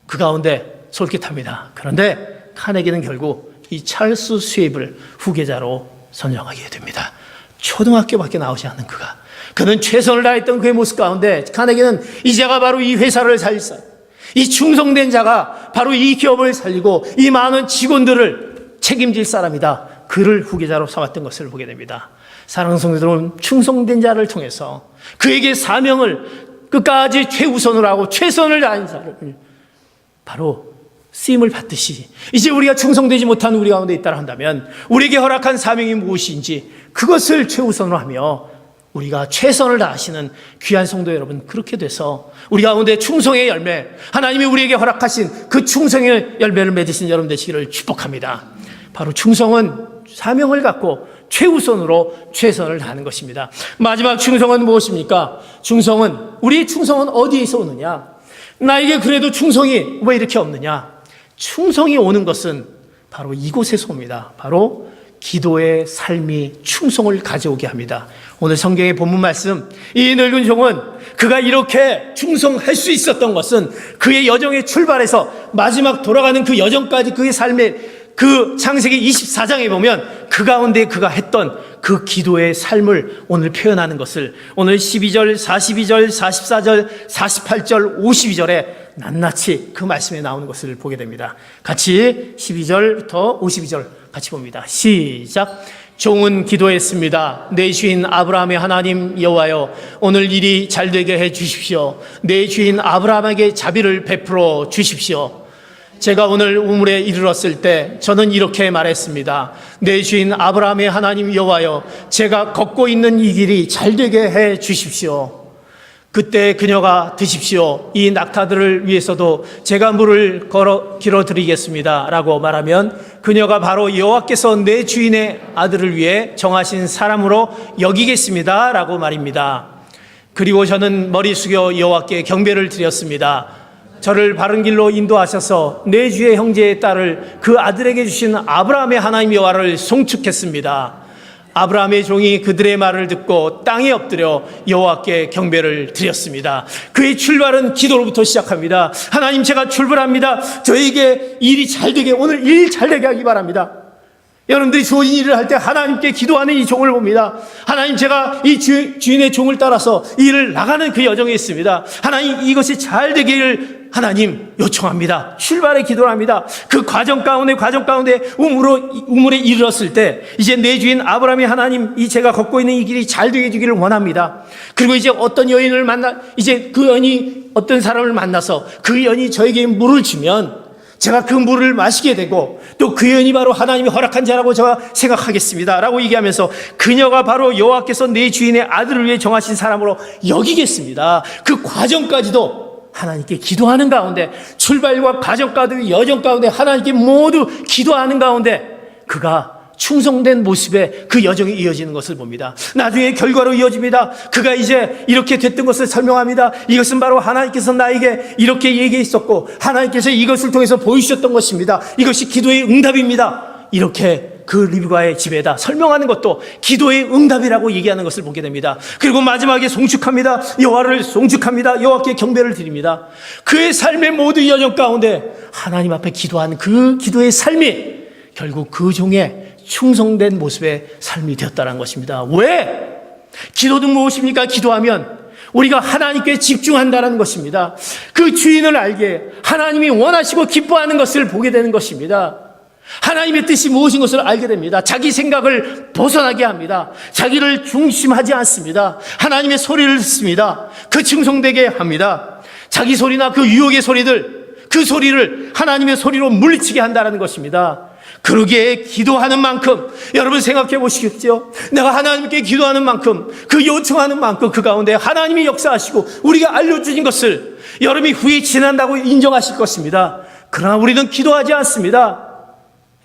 그 가운데 솔깃합니다. 그런데 카네기는 결국 이 찰스 스왑을 후계자로 선정하게 됩니다. 초등학교밖에 나오지 않는 그는 최선을 다했던 그의 모습 가운데 카네기는 이제가 바로 이 회사를 살릴 사람, 이 충성된 자가 바로 이 기업을 살리고 이 많은 직원들을 책임질 사람이다. 그를 후계자로 삼았던 것을 보게 됩니다. 사랑하는 성도들, 여러분, 충성된 자를 통해서 그에게 사명을 끝까지 최우선으로 하고 최선을 다한 사람을 바로 쓰임을 받듯이 이제 우리가 충성되지 못한 우리 가운데 있다라 한다면 우리에게 허락한 사명이 무엇인지 그것을 최우선으로 하며 우리가 최선을 다하시는 귀한 성도 여러분, 그렇게 돼서 우리 가운데 충성의 열매, 하나님이 우리에게 허락하신 그 충성의 열매를 맺으신 여러분 되시기를 축복합니다. 바로 충성은 사명을 갖고 최우선으로 최선을 다하는 것입니다. 마지막 충성은 무엇입니까? 우리의 충성은 어디에서 오느냐? 나에게 그래도 충성이 왜 이렇게 없느냐? 충성이 오는 것은 바로 이곳에서 옵니다. 바로 기도의 삶이 충성을 가져오게 합니다. 오늘 성경의 본문 말씀, 이 늙은 종은 그가 이렇게 충성할 수 있었던 것은 그의 여정의 출발에서 마지막 돌아가는 그 여정까지 그의 삶의 그 창세기 24장에 보면 그 가운데 그가 했던 그 기도의 삶을 오늘 표현하는 것을 오늘 12절, 42절, 44절, 48절, 52절에 낱낱이 그 말씀에 나오는 것을 보게 됩니다. 같이 12절부터 52절 같이 봅니다. 시작. 종은 기도했습니다. 내 주인 아브라함의 하나님 여호와여, 오늘 일이 잘되게 해 주십시오. 내 주인 아브라함에게 자비를 베풀어 주십시오. 제가 오늘 우물에 이르렀을 때 저는 이렇게 말했습니다. 내 주인 아브라함의 하나님 여호와여, 제가 걷고 있는 이 길이 잘되게 해 주십시오. 그때 그녀가 드십시오. 이 낙타들을 위해서도 제가 물을 길어드리겠습니다 라고 말하면 그녀가 바로 여호와께서 내 주인의 아들을 위해 정하신 사람으로 여기겠습니다 라고 말입니다. 그리고 저는 머리 숙여 여호와께 경배를 드렸습니다. 저를 바른 길로 인도하셔서 내 주의 형제의 딸을 그 아들에게 주신 아브라함의 하나님 여호와를 송축했습니다. 아브라함의 종이 그들의 말을 듣고 땅에 엎드려 여호와께 경배를 드렸습니다. 그의 출발은 기도로부터 시작합니다. 하나님, 제가 출발합니다. 저에게 일이 잘되게, 오늘 일 잘되게 하기 바랍니다. 여러분들이 주어진 일을 할 때 하나님께 기도하는 이 종을 봅니다. 하나님, 제가 이 주인의 종을 따라서 이 일을 나가는 그 여정에 있습니다. 하나님, 이것이 잘 되기를 하나님 요청합니다. 출발에 기도를 합니다. 그 과정 가운데 우물에 이르렀을 때 이제 내 주인 아브라함이 하나님, 이 제가 걷고 있는 이 길이 잘 되게 해주기를 원합니다. 그리고 이제 어떤 여인을 이제 그 여인이 어떤 사람을 만나서 그 여인이 저에게 물을 주면 제가 그 물을 마시게 되고 또 그 여인이 바로 하나님이 허락한 자라고 제가 생각하겠습니다 라고 얘기하면서 그녀가 바로 여호와께서 내 주인의 아들을 위해 정하신 사람으로 여기겠습니다. 그 과정까지도 하나님께 기도하는 가운데, 출발과 과정 가운데, 여정 가운데 하나님께 모두 기도하는 가운데 그가 충성된 모습에 그 여정이 이어지는 것을 봅니다. 나중에 결과로 이어집니다. 그가 이제 이렇게 됐던 것을 설명합니다. 이것은 바로 하나님께서 나에게 이렇게 얘기했었고 하나님께서 이것을 통해서 보여주셨던 것입니다. 이것이 기도의 응답입니다. 이렇게 그 리브가의 집에다 설명하는 것도 기도의 응답이라고 얘기하는 것을 보게 됩니다. 그리고 마지막에 송축합니다. 여호와를 송축합니다. 여호와께 경배를 드립니다. 그의 삶의 모든 여정 가운데 하나님 앞에 기도하는 그 기도의 삶이 결국 그 종의 충성된 모습의 삶이 되었다는 것입니다. 왜? 기도는 무엇입니까? 기도하면 우리가 하나님께 집중한다는 것입니다. 그 주인을 알게 하나님이 원하시고 기뻐하는 것을 보게 되는 것입니다. 하나님의 뜻이 무엇인 것을 알게 됩니다. 자기 생각을 벗어나게 합니다. 자기를 중심하지 않습니다. 하나님의 소리를 듣습니다. 그 충성되게 합니다. 자기 소리나 그 유혹의 소리들, 그 소리를 하나님의 소리로 물리치게 한다는 것입니다. 그러기에 기도하는 만큼, 여러분 생각해 보시겠죠? 내가 하나님께 기도하는 만큼, 그 요청하는 만큼 그 가운데 하나님이 역사하시고 우리가 알려주신 것을 여러분이 후에 지난다고 인정하실 것입니다. 그러나 우리는 기도하지 않습니다.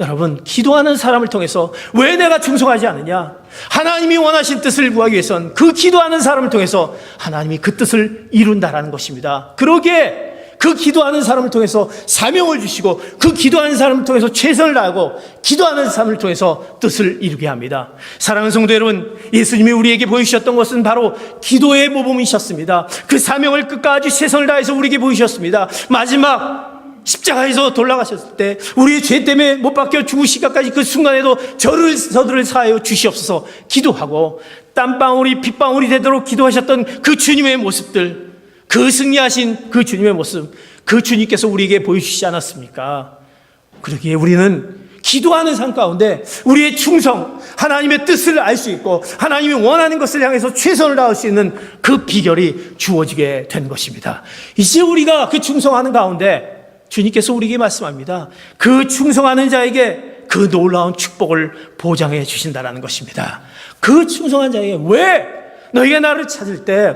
여러분, 기도하는 사람을 통해서 왜 내가 충성하지 않느냐? 하나님이 원하신 뜻을 구하기 위해선 그 기도하는 사람을 통해서 하나님이 그 뜻을 이룬다라는 것입니다. 그러기에 그 기도하는 사람을 통해서 사명을 주시고 그 기도하는 사람을 통해서 최선을 다하고 기도하는 사람을 통해서 뜻을 이루게 합니다. 사랑하는 성도 여러분, 예수님이 우리에게 보여주셨던 것은 바로 기도의 모범이셨습니다. 그 사명을 끝까지 최선을 다해서 우리에게 보여주셨습니다. 마지막 십자가에서 돌아가셨을 때 우리의 죄 때문에 못 박혀 죽으시기까지 그 순간에도 저들을 사하여 주시옵소서 기도하고 땀방울이 핏방울이 되도록 기도하셨던 그 주님의 모습들, 그 승리하신 그 주님의 모습, 그 주님께서 우리에게 보여주시지 않았습니까? 그러기에 우리는 기도하는 삶 가운데 우리의 충성, 하나님의 뜻을 알 수 있고 하나님이 원하는 것을 향해서 최선을 다할 수 있는 그 비결이 주어지게 된 것입니다. 이제 우리가 그 충성하는 가운데 주님께서 우리에게 말씀합니다. 그 충성하는 자에게 그 놀라운 축복을 보장해 주신다는 것입니다. 그 충성한 자에게, 왜 너희가 나를 찾을 때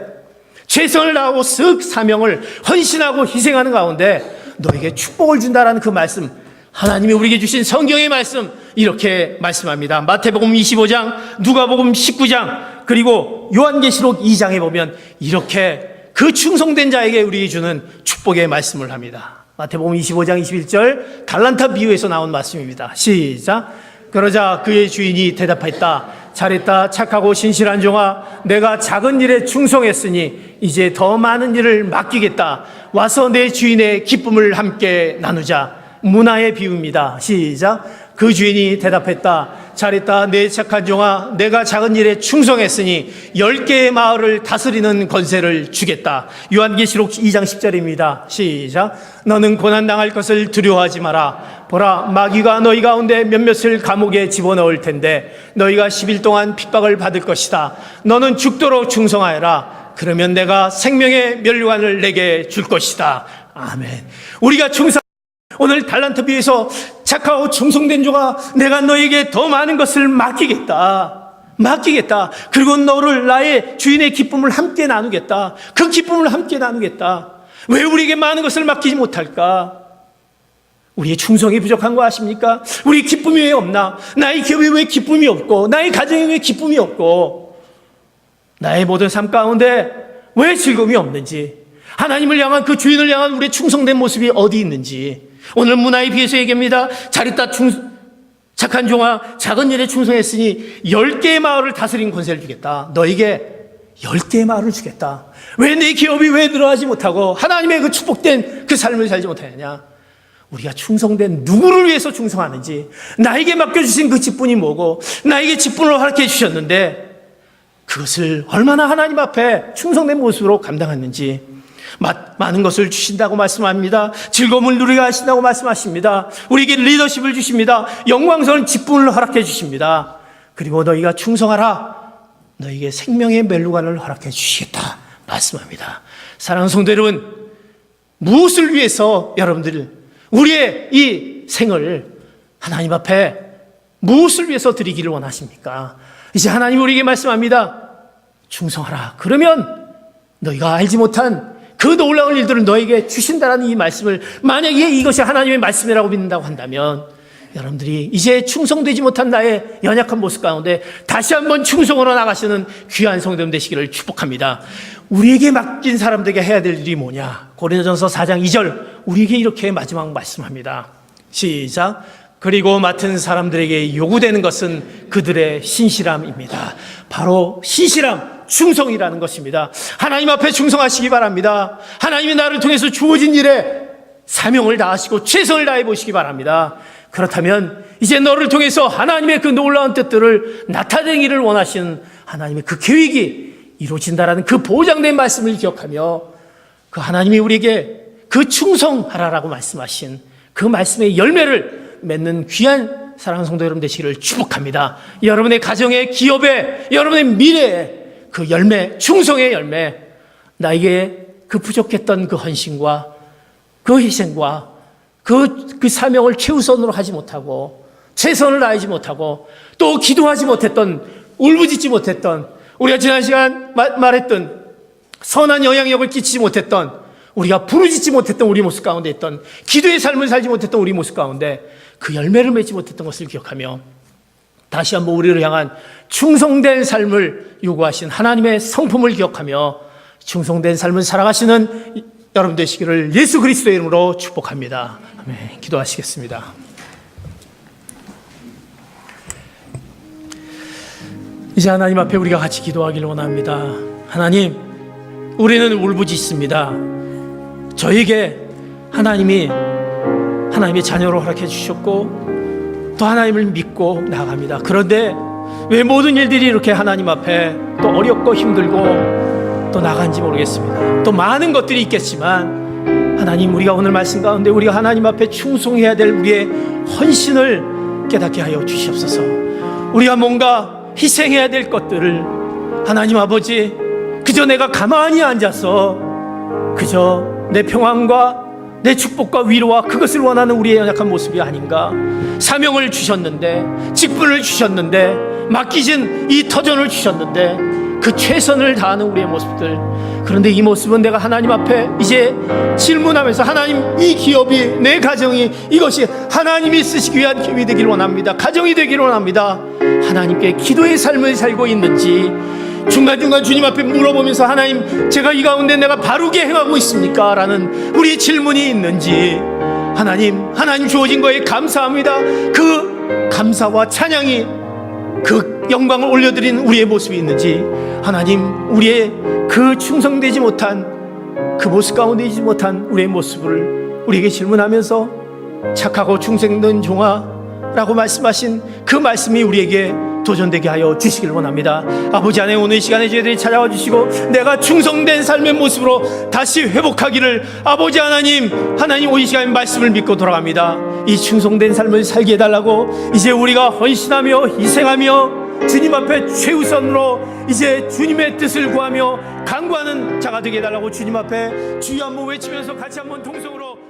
최선을 다하고 쓱 사명을 헌신하고 희생하는 가운데 너에게 축복을 준다라는 그 말씀, 하나님이 우리에게 주신 성경의 말씀, 이렇게 말씀합니다. 마태복음 25장, 누가복음 19장, 그리고 요한계시록 2장에 보면 이렇게 그 충성된 자에게 우리에게 주는 축복의 말씀을 합니다. 마태복음 25장 21절 달란트 비유에서 나온 말씀입니다. 시작. 그러자 그의 주인이 대답했다. 잘했다, 착하고 신실한 종아, 내가 작은 일에 충성했으니 이제 더 많은 일을 맡기겠다. 와서 내 주인의 기쁨을 함께 나누자. 문화의 비유입니다. 시작. 그 주인이 대답했다. 잘했다, 내 착한 종아, 내가 작은 일에 충성했으니 10개의 마을을 다스리는 권세를 주겠다. 요한계시록 2장 10절입니다. 시작. 너는 고난당할 것을 두려워하지 마라. 보라, 마귀가 너희 가운데 몇몇을 감옥에 집어넣을 텐데 너희가 10일 동안 핍박을 받을 것이다. 너는 죽도록 충성하여라. 그러면 내가 생명의 면류관을 내게 줄 것이다. 아멘. 우리가 충성, 오늘 달란트 비유에서 착하고 충성된 자가 내가 너에게 더 많은 것을 맡기겠다. 그리고 너를 나의 주인의 기쁨을 함께 나누겠다. 그 기쁨을 함께 나누겠다. 왜 우리에게 많은 것을 맡기지 못할까? 우리의 충성이 부족한 거 아십니까? 우리 기쁨이 왜 없나? 나의 기업에 왜 기쁨이 없고, 나의 가정에 왜 기쁨이 없고, 나의 모든 삶 가운데 왜 즐거움이 없는지, 하나님을 향한, 그 주인을 향한 우리의 충성된 모습이 어디 있는지, 오늘 문화에 비해서 얘기합니다. 잘했다, 착한 종아, 작은 일에 충성했으니 10개의 마을을 다스린 권세를 주겠다. 너에게 10개의 마을을 주겠다. 왜 내 기업이 왜 늘어나지 못하고 하나님의 그 축복된 그 삶을 살지 못하느냐? 우리가 충성된 누구를 위해서 충성하는지, 나에게 맡겨주신 그 직분이 뭐고, 나에게 직분을 허락해 주셨는데 그것을 얼마나 하나님 앞에 충성된 모습으로 감당했는지, 많은 것을 주신다고 말씀합니다. 즐거움을 누리게 하신다고 말씀하십니다. 우리에게 리더십을 주십니다. 영광스러운 직분을 허락해 주십니다. 그리고 너희가 충성하라. 너희에게 생명의 멸류관을 허락해 주시겠다 말씀합니다. 사랑하는 성도 여러분, 무엇을 위해서 여러분들 우리의 이 생을 하나님 앞에 무엇을 위해서 드리기를 원하십니까? 이제 하나님 우리에게 말씀합니다. 충성하라. 그러면 너희가 알지 못한 그 놀라운 일들을 너에게 주신다라는 이 말씀을, 만약에 이것이 하나님의 말씀이라고 믿는다고 한다면 여러분들이 이제 충성되지 못한 나의 연약한 모습 가운데 다시 한번 충성으로 나가시는 귀한 성도님 되시기를 축복합니다. 우리에게 맡긴 사람들에게 해야 될 일이 뭐냐? 고린도전서 4장 2절 우리에게 이렇게 마지막 말씀합니다. 시작. 그리고 맡은 사람들에게 요구되는 것은 그들의 신실함입니다. 바로 신실함, 충성이라는 것입니다. 하나님 앞에 충성하시기 바랍니다. 하나님이 나를 통해서 주어진 일에 사명을 다하시고 최선을 다해 보시기 바랍니다. 그렇다면 이제 너를 통해서 하나님의 그 놀라운 뜻들을 나타내기를 원하시는 하나님의 그 계획이 이루어진다라는 그 보장된 말씀을 기억하며, 그 하나님이 우리에게 그 충성하라라고 말씀하신 그 말씀의 열매를 맺는 귀한 사랑하는 성도 여러분 되시기를 축복합니다. 여러분의 가정에, 기업에, 여러분의 미래에 그 열매, 충성의 열매, 나에게 그 부족했던 그 헌신과 그 희생과 그 사명을 최우선으로 하지 못하고 최선을 다하지 못하고 또 기도하지 못했던, 울부짖지 못했던, 우리가 지난 시간 말했던 선한 영향력을 끼치지 못했던, 우리가 부르짖지 못했던 우리 모습 가운데 있던, 기도의 삶을 살지 못했던 우리 모습 가운데 그 열매를 맺지 못했던 것을 기억하며 다시 한번 우리를 향한 충성된 삶을 요구하신 하나님의 성품을 기억하며 충성된 삶을 살아가시는 여러분 되시기를 예수 그리스도의 이름으로 축복합니다. 아멘. 기도하시겠습니다. 이제 하나님 앞에 우리가 같이 기도하기를 원합니다. 하나님, 우리는 울부짖습니다. 저에게 하나님이 하나님의 자녀로 허락해 주셨고 또 하나님을 믿고 나아갑니다. 그런데 왜 모든 일들이 이렇게 하나님 앞에 또 어렵고 힘들고 또 나간지 모르겠습니다. 또 많은 것들이 있겠지만 하나님, 우리가 오늘 말씀 가운데 우리가 하나님 앞에 충성해야 될 우리의 헌신을 깨닫게 하여 주시옵소서. 우리가 뭔가 희생해야 될 것들을 하나님 아버지, 그저 내가 가만히 앉아서 그저 내 평안과 내 축복과 위로와 그것을 원하는 우리의 연약한 모습이 아닌가. 사명을 주셨는데, 직분을 주셨는데, 맡기신 이 터전을 주셨는데 그 최선을 다하는 우리의 모습들, 그런데 이 모습은 내가 하나님 앞에 이제 질문하면서 하나님, 이 기업이, 내 가정이, 이것이 하나님이 쓰시기 위한 기업이 되기를 원합니다. 가정이 되기를 원합니다. 하나님께 기도의 삶을 살고 있는지 중간중간 주님 앞에 물어보면서 하나님, 제가 이 가운데 내가 바르게 행하고 있습니까? 라는 우리의 질문이 있는지, 하나님 주어진 거에 감사합니다. 그 감사와 찬양이, 그 영광을 올려드리는 우리의 모습이 있는지, 하나님, 우리의 그 충성되지 못한 그 모습 가운데 있지 못한 우리의 모습을 우리에게 질문하면서 착하고 충성된 종아라고 말씀하신 그 말씀이 우리에게 도전되게 하여 주시길 원합니다. 아버지 하나님, 오늘 이 시간에 저희들이 찾아와 주시고 내가 충성된 삶의 모습으로 다시 회복하기를, 아버지 하나님 이 시간에 말씀을 믿고 돌아갑니다. 이 충성된 삶을 살게 해달라고 이제 우리가 헌신하며 희생하며 주님 앞에 최우선으로 이제 주님의 뜻을 구하며 간구하는 자가 되게 해달라고 주님 앞에 주여 한번 외치면서 같이 한번 통성으로